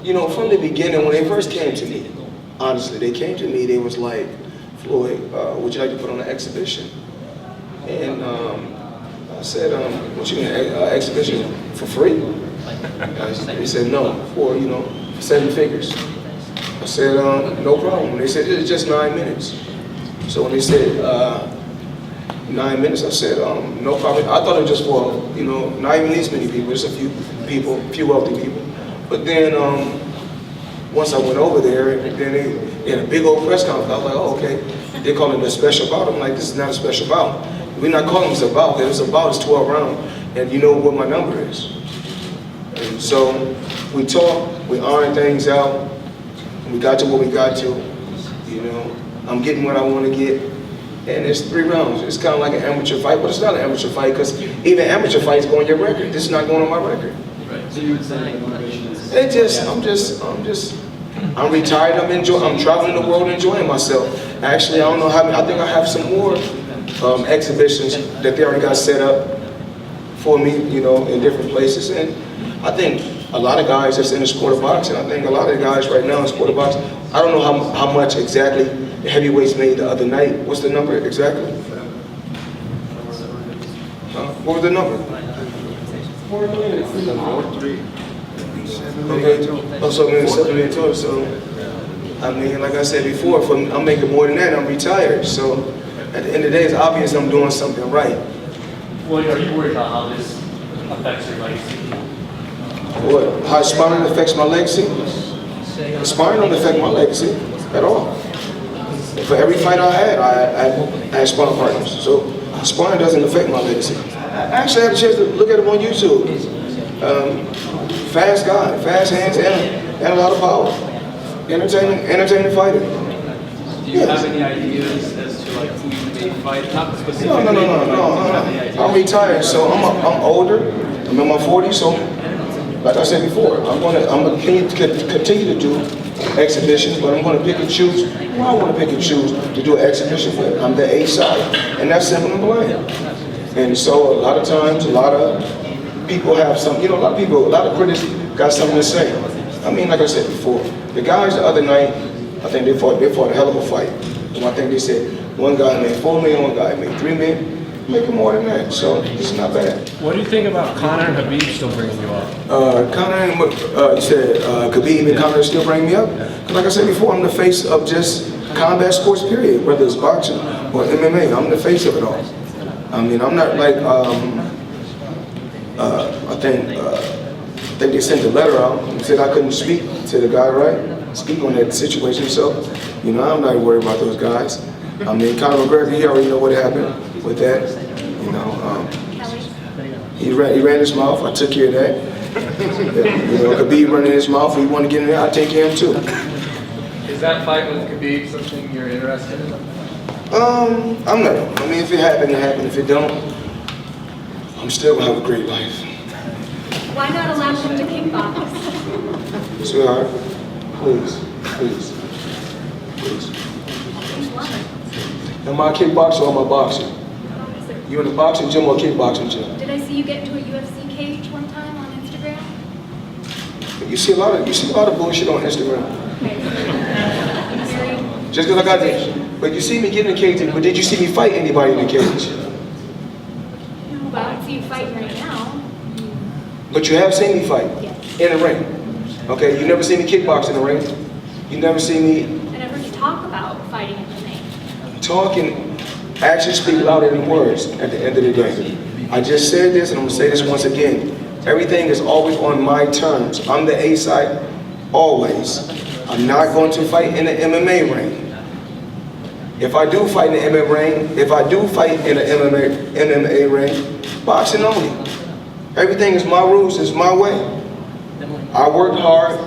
You know, from the beginning, when they first came to me, honestly, they came to me, they was like, Floyd, would you like to put on an exhibition? And I said, what you mean, exhibition for free? They said, no, for, you know, 7 figures. I said, no problem. They said, it's just 9 minutes. So when they said 9 minutes, I said, no problem. I thought it was just for, you know, not even these many people, just a few people, few wealthy people. But then, once I went over there, and then they had a big old press conference. I was like, oh, okay. They call it a special bout. I'm like, this is not a special bout. We're not calling this a bout. It's a bout, it's 12 rounds. And you know what my number is. And so we talked, we ironed things out. We got to what we got to. You know, I'm getting what I want to get. And it's 3 rounds. It's kind of like an amateur fight, but it's not an amateur fight because even amateur fights go on your record. This is not going on my record. Right. So you would say motivation is... I'm retired. I'm traveling the world enjoying myself. Actually, I don't know how many. I think I have some more exhibitions that they already got set up for me, you know, in different places. And I think a lot of guys that's in the sport of boxing, I think a lot of the guys right now in the sport of boxing, I don't know how much exactly the heavyweights made the other night. What's the number exactly? What was the number? 4 million. Okay, so it's 7 million total. So, I mean, like I said before, I'm making more than that. I'm retired. So, at the end of the day, it's obvious I'm doing something right. Well, are you worried about how this affects your legacy? What? How sparring affects my legacy? Sparring don't affect my legacy at all. For every fight I had sparring partners. So, sparring doesn't affect my legacy. I actually had a chance to look at him on YouTube. Fast guy, fast hands, and a lot of power. Entertaining fighter. Do you have any ideas as to like who you may fight? Not specifically. No. I'm retired, so I'm older. I'm in my 40s, so like I said before, I'm gonna continue to do exhibitions, but I'm gonna pick and choose who I want to pick and choose to do an exhibition for. I'm the A side, and that's simple and plain. And so a lot of times, a lot of people have some, you know, a lot of critics got something to say. I mean, like I said before, the guys the other night, I think they fought a hell of a fight. And I think they said one guy made 4 million, one guy made 3 million, making more than that. So this is not bad. What do you think about Conor and Khabib still bringing you up? Conor and you said Khabib and Conor still bring me up? Because like I said before, I'm the face of just combat sports, period. Whether it's boxing or MMA, I'm the face of it all. I mean, I'm not like I think they sent a letter out and said I couldn't speak to the guy, right? Speak on that situation. So, you know, I'm not worried about those guys. I mean, Conor McGregor, he already know what happened with that. You know, he ran his mouth. I took care of that. You know, Khabib running his mouth. If he want to get in there, I take care of him too. Is that fight with Khabib something you're interested in? I'm not. I mean, if it happened, it happened. If it don't, I'm still gonna have a great life. Why not allow him to kickbox? Sweetheart, please. Am I a kickboxer or am I a boxer? You in a boxing gym or a kickboxing gym? Did I see you get into a UFC cage one time on Instagram? You see a lot of bullshit on Instagram. Okay. Just because I got this. But you see me get in the cage, but did you see me fight anybody in the cage? No, but I don't see you fighting right now. But you have seen me fight? Yes. In the ring. Okay, you never see me kickbox in the ring. You never see me... I never heard you talk about fighting in the ring. Talking, actions speak louder than words at the end of the day. I just said this and I'm gonna say this once again. Everything is always on my terms. I'm the A side, always. I'm not going to fight in the MMA ring. If I do fight in the MMA ring, MMA ring, boxing only. Everything is my rules, it's my way. I worked hard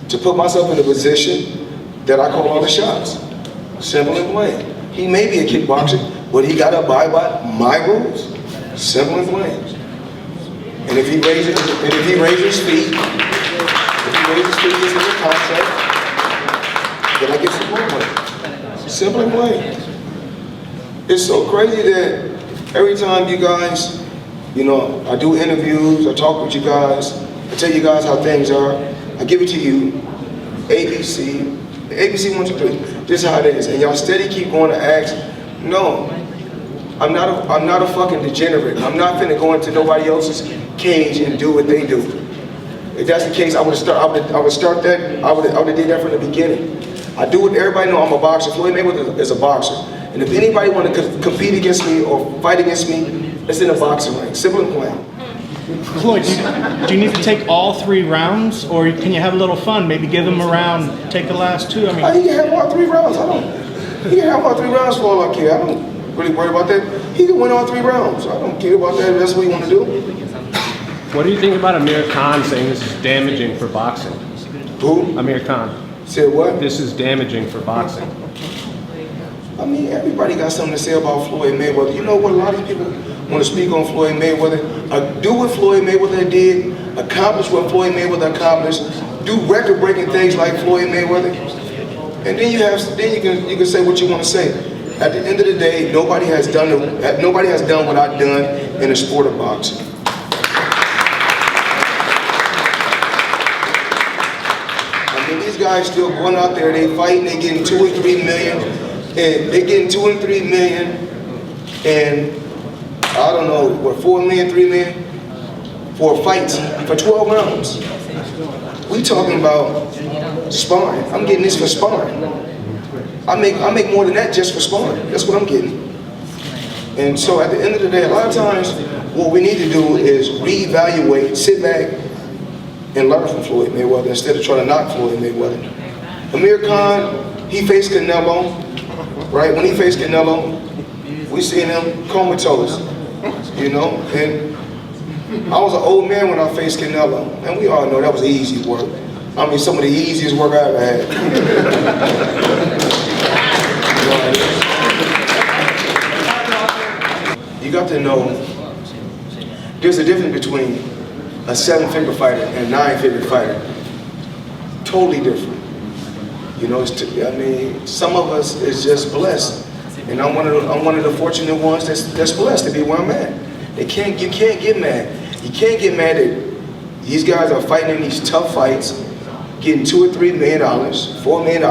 to put myself in a position that I call all the shots. Simple and plain. He may be a kickboxer, but he got to abide by my rules. Simple and plain. And if he raises his feet, this is a contract, then I get some more money. Simple and plain. It's so crazy that every time you guys, you know, I do interviews, I talk with you guys, I tell you guys how things are. I give it to you, ABC, ABC 1, 2, 3. This is how it is. And y'all steady keep going to ask. No, I'm not a fucking degenerate. I'm not finna go into nobody else's cage and do what they do. If that's the case, I would start that. I would have did that from the beginning. I do what everybody know. I'm a boxer. Floyd Mayweather is a boxer. And if anybody want to compete against me or fight against me, it's in a boxing ring. Simple and plain. Floyd, do you need to take all 3 rounds, or can you have a little fun? Maybe give them a round, take the last 2. I mean, He can have all 3 rounds. He can have all 3 rounds for all I care. I don't really worry about that. He can win all 3 rounds. I don't care about that. If that's what he want to do. What do you think about Amir Khan saying this is damaging for boxing? Who? Amir Khan. Said what? This is damaging for boxing. I mean, everybody got something to say about Floyd Mayweather. You know what? A lot of people want to speak on Floyd Mayweather. Do what Floyd Mayweather did. Accomplish what Floyd Mayweather accomplished. Do record-breaking things like Floyd Mayweather. And then you can say what you want to say. At the end of the day, nobody has done what I've done in the sport of boxing. I mean, these guys still going out there, they fighting, they getting 2 or 3 million, and they getting 2 and 3 million, and I don't know, what, 4 million, 3 million for fights for 12 rounds. We talking about sparring. I'm getting this for sparring. I make more than that just for sparring. That's what I'm getting. And so at the end of the day, a lot of times, what we need to do is reevaluate, sit back, and learn from Floyd Mayweather instead of trying to knock Floyd Mayweather. Amir Khan, he faced Canelo, right? When he faced Canelo, we seen him comatose, you know? And I was an old man when I faced Canelo, and we all know that was easy work. I mean, some of the easiest work I ever had. You got to know, there's a difference between a 7-figure fighter and a 9-figure fighter. Totally different. You know, I mean, some of us is just blessed, and I'm one of the fortunate ones that's blessed to be where I'm at. You can't get mad. You can't get mad that these guys are fighting in these tough fights, getting $2 or $3 million, $4 million,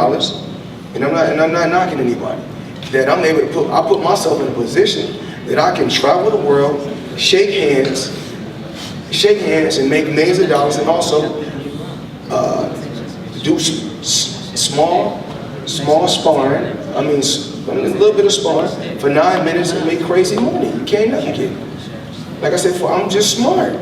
and I'm not knocking anybody. That I'm able to I put myself in a position that I can travel the world, shake hands and make millions of dollars, and also do small sparring. I mean, a little bit of sparring for 9 minutes and make crazy money. You can't never get. Like I said, I'm just smart.